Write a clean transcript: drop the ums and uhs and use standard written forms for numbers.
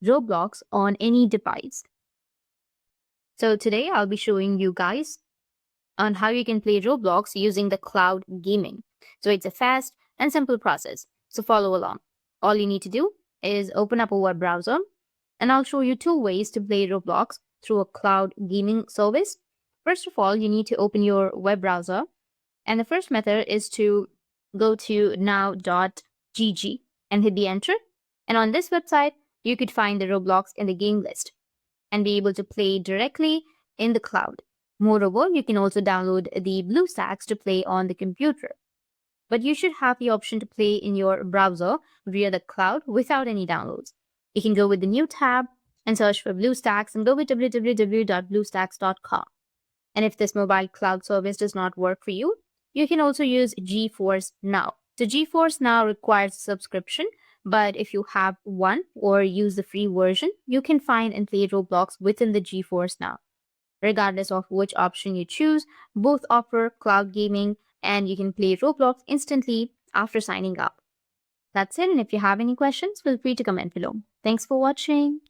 Roblox on any device. So today I'll be showing you guys on how you can play Roblox using the cloud gaming. So it's a fast and simple process. So follow along. All you need to do is open up a web browser, and I'll show you two ways to play Roblox through a cloud gaming service. First of all, you need to open your web browser, and the first method is to go to now.gg and hit the enter. And on this website, you could find the Roblox in the game list and be able to play directly in the cloud. Moreover, you can also download the BlueStacks to play on the computer. But you should have the option to play in your browser via the cloud without any downloads. You can go with the new tab and search for BlueStacks and go with www.bluestacks.com. And if this mobile cloud service does not work for you, you can also use GeForce Now. So GeForce Now requires a subscription, but if you have one or use the free version, you can find and play Roblox within the GeForce Now. Regardless of which option you choose, both offer cloud gaming and you can play Roblox instantly after signing up. That's it, and if you have any questions, feel free to comment below. Thanks for watching.